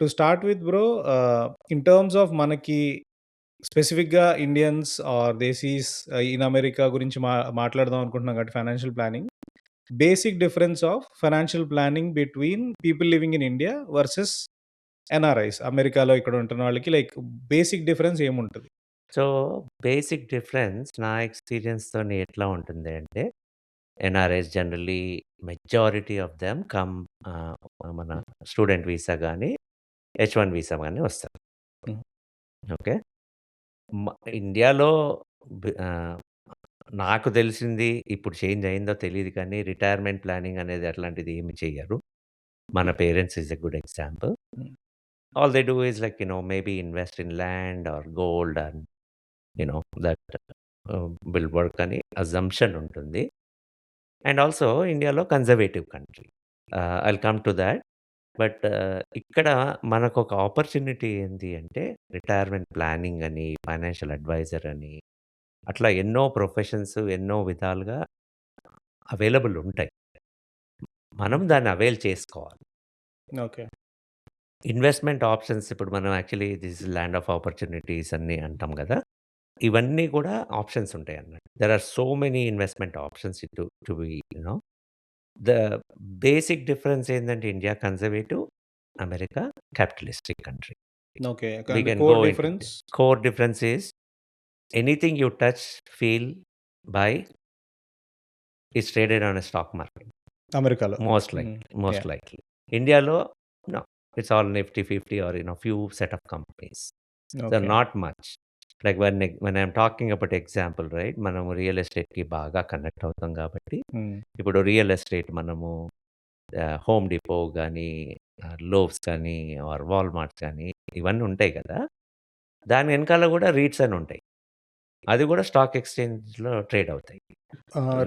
To start with bro, in terms of మనకి స్పెసిఫిక్‌గా Indians are దేశీస్ in America గురించి మాట్లాడదాం అనుకుంటున్నాం కాబట్టి financial planning. Basic difference of financial planning between people living in India versus NRIs. అమెరికాలో ఇక్కడ ఉంటున్న వాళ్ళకి లైక్ బేసిక్ డిఫరెన్స్ ఏముంటది? సో, బేసిక్ డిఫరెన్స్ నా ఎక్స్‌పీరియన్స్‌తోని ఎట్లా ఉంటుంది అంటే, NRIs generally majority of them come ఆహ్, మన స్టూడెంట్ వీసా గాని, హెచ్-1 వీసా గాని వస్తారు. హ్మ్. ఓకే. మ ఇండియాలో బి ఆహ్, నాకు తెలిసింది ఇప్పుడు చేంజ్ అయిందో తెలీదు కానీ, రిటైర్మెంట్ ప్లానింగ్ అనేది అట్లాంటిది ఏమి చెయ్యరు. మన parents is a good example. Hmm. All they do is like maybe invest in land or gold and that will work అని అజంప్షన్ ఉంటుంది. అండ్ ఆల్సో ఇండియాలో conservative country. I'll come to thought. But ఇక్కడ మనకొక opportunity ఏంది అంటే retirement planning అని, financial advisor అని అట్లా ఎన్నో ప్రొఫెషన్స్ ఎన్నో విధాలుగా అవైలబుల్ ఉంటాయి. మనం దాన్ని అవైల్ చేసుకోవాలి. ఓకే. ఇన్వెస్ట్‌మెంట్ ఆప్షన్స్ ఇప్పుడు మనం actually this is land of opportunities అని అంటాం గదా! ఇవన్నీ కూడా ఆప్షన్స్ ఉంటాయన్నట్టు. There are so many investment options to be the basic difference ఏందంటే India conservative, America capitalistic country. Okay. We అంటే can go core into difference core difference is anything you touch, feel, buy is traded on a stock market. అమెరికాలో. Most hmm. Likely, most yeah! Likely. ఇండియాలో no. It's all Nifty 50 are few set of companies. So, okay. Not much. Like when I'm talking about example right, మనము real ఎస్టేట్‌కి బాగా connect అవుతాం కాబట్టి, హ్మ్. ఇప్పుడు real estate మనము home depot గానీ, loaves కానీ, ఆర్ వాల్‌మార్ట్స్ కానీ ఇవన్నీ ఉంటాయి కదా! దాని వెనకాల గూడా రీట్స్ అని ఉంటాయి. అది గూడా స్టాక్ ఎక్స్‌చేంజ్‌లో ట్రేడ్ అవుతాయి.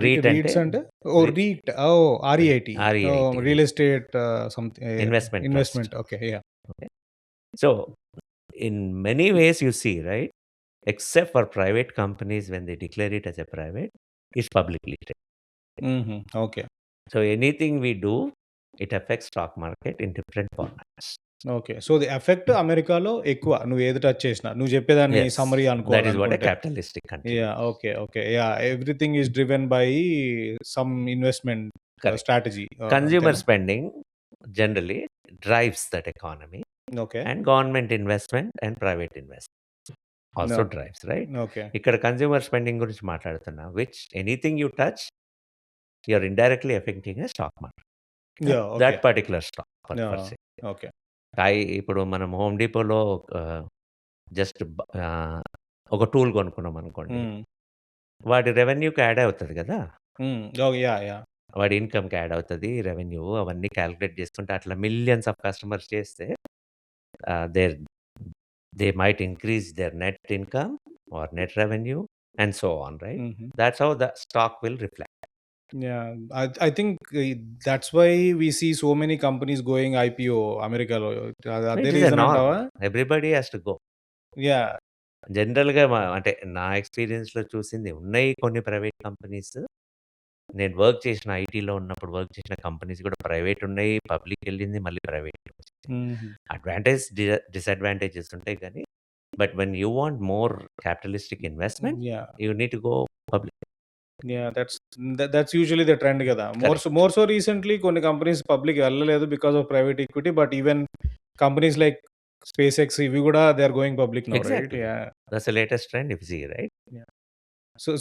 రీట్ అంటే రీట్స్ అంటే? Oh! Re REIT. Oh! R E I T. Oh! R E I T real estate investment trust. Investment. Okay. Yeah! Okay. So, in many ways you see, right? Except for private companies when they declare it as a private, it's publicly traded. హుహు. Okay. So anything we do, it affects stock market in different formats. Okay. So, the effect అమెరికాలో ఎక్కువ. నువ్వు ఏది touch చేసినా. నువ్వు చెప్పేదాన్ని Yes, summary that is what a అనుకోవాలనుకుంటే. capitalistic country yeah! is. Okay. Okay. Yeah! Everything is driven by some investment Correct. Strategy. Consumer అంతేనా? spending generally drives that economy, okay. and government investment and private investment also okay. drives, right? Okay. ఇక్కడ consumer spending గురించి మాట్లాడుతున్నా. which anything you touch, you're indirectly affecting a stock market. Yeah! Okay. That particular stock per yeah! Say. Okay. ఇప్పుడు మనం home డిపోలో just ఒక tool కొనుక్కున్నామనుకోండి. హ్మ్. వాడి రెవెన్యూకి add అవుతది గదా! హ్మ్. ఓహ్! యాహ్! యాహ్! వాడి ఇన్‌కమ్‌కి యాడ్ అవుతది. రెవెన్యూ అవన్నీ కాలిక్యులేట్ చేసుకుంటే అట్లా మిలియన్స్ ఆఫ్ కస్టమర్స్ చేస్తే there they might increase their net income or net revenue and so on right. Uh huh. That's how the stock will reflect. Yeah! I think that's why we see so many companies going IPO అమెరికాలో. అదే it is a reason norm. అంటావా? Everybody has to go. Yeah! జనరల్‌గా అంటే నా ఎక్స్‌పీరియన్స్‌లో చూసింది ఉన్నాయి కొన్ని private companies. నేను వర్క్ చేసిన ఐటీలో ఉన్నప్పుడు వర్క్ చేసిన కంపెనీస్ కూడా ప్రైవేట్ ఉన్నాయి. పబ్లిక్ ఎళ్ళింది. మళ్ళీ ప్రైవేట్ వచ్చింది. హుహు. అడ్వాంటేజ్, డిసడ్వాంటేజెస్ ఉంటాయి కానీ, but when you want more capitalistic investment, yeah! You need to go public. Yeah! That's usually the trend గదా! కరెక్ట్. మోర్ సో రీసెంట్‌లీ కొన్ని కంపెనీస్ పబ్లిక్ వెళ్ళలేదు because of private equity. But even companies like space X ఇవి గూడా they are going public now right? Exactly. Yeah! That's the latest trend if you see right. Yeah!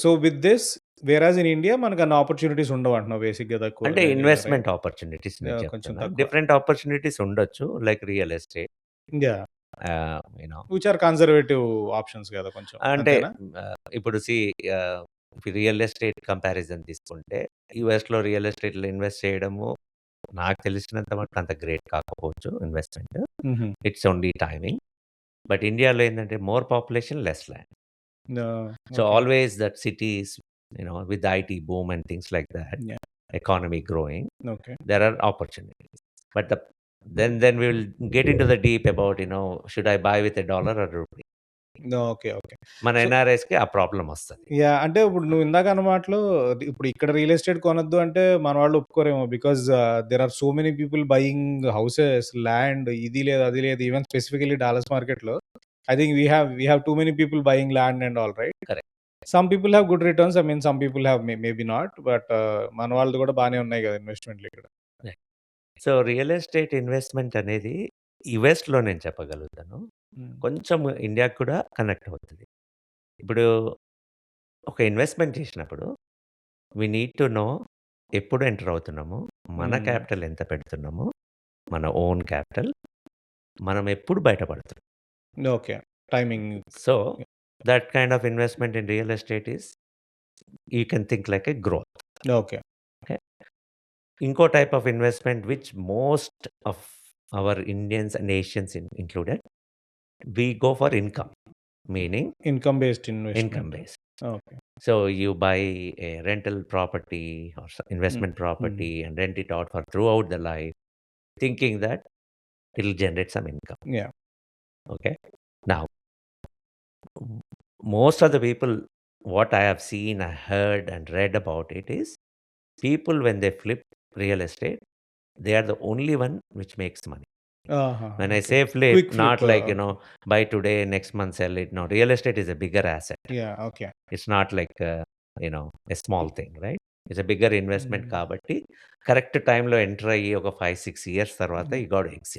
So with this average in India మనకన్ని opportunities ఉండవంటున్నావు బేసిక్‌గా తక్కువ అంటే right? Investment opportunities నేను yeah! కొంచెం చెప్తున్నా. తక్కువ. డిఫరెంట్ ఆపర్చునిటీస్ ఉండొచ్చు. Like real estate. Yeah! Ah, you know which are conservative options గదా! కొంచెం. అంటే అంతేనా? ఇప్పుడు ఆహ్, రియల్ ఎస్టేట్ కంపారిజన్ తీసుకుంటే యూఎస్‌లో రియల్ ఎస్టేట్‌లో ఇన్వెస్ట్ చేయడము నాకు తెలిసినంత మటుకు అంత గ్రేట్ కాకపోవచ్చు ఇన్వెస్ట్‌మెంట్. హుహు. It's only timing. బట్ ఇండియాలో ఏందంటే more population, less land. Yeah! So okay. Always that cities with IT boom and things like that, yeah! Economy growing, okay. there are opportunities. But then we will get into the deep about should I buy with a dollar or rupee? Okay. Okay. మన so ఎన్ఆర్ఐస్‌కి ఆ problem వస్తది. అంటే ఇప్పుడు నువ్వు ఇందాక అన్న మాటలో ఇప్పుడు ఇక్కడ రియల్ ఎస్టేట్ కొనొద్దు అంటే మన వాళ్ళు ఒప్పుకోరేమో. Because there are so many people buying houses, land ఇది లేదు, అది లేదు. ఈవెన్ స్పెసిఫికల్లీ డాలస్ మార్కెట్‌లో I think we have too many people buying land and all right. Correct. Some people have good returns. I mean some people have maybe not. But మన వాళ్ళది కూడా బానే ఉన్నాయి కదా ఇన్వెస్ట్‌మెంట్‌లు ఇక్కడ. Right. So, real estate investment అనేది యూఎస్‌లో నేను చెప్పగలుగుతాను. హ్మ్. కొంచెం ఇండియాకి కూడా కనెక్ట్ అవుతది. ఇప్పుడు ఒక ఇన్వెస్ట్‌మెంట్ చేసినప్పుడు వి నీడ్ టు నో ఎప్పుడు ఎంటర్ అవుతున్నాము, మన హ్మ్. క్యాపిటల్ ఎంత పెడుతున్నాము, మన ఓన్ క్యాపిటల్, మనం ఎప్పుడు బయటపడుతున్నాం. Okay. Timing. So, that kind of investment in real estate is you can think like a growth. Okay. Okay. ఇంకో type of investment which most of our Indians and Asians included we go for income. Meaning income based income investment. Based. Okay. So you buy a rental property or హ్మ్. investment హ్మ్. property and rent it out for throughout the life, thinking that it'll generate some income. Yeah! Okay. Now, m- most of the people, what I have seen, I heard, and read about it is people when they flip real estate, they are the only one which makes money. ఆహాహా! When I okay. say flip, quick not flip. like okay. buy today, next month sell it. No, real estate is a bigger asset. Yeah! Okay. It's not like a small thing, right? It's a bigger investment హ్మ్. కాబట్టి correct టైమ్‌లో enter అయ్యి ఒక 5, 6 years తర్వాత హ్మ్. You got to exit.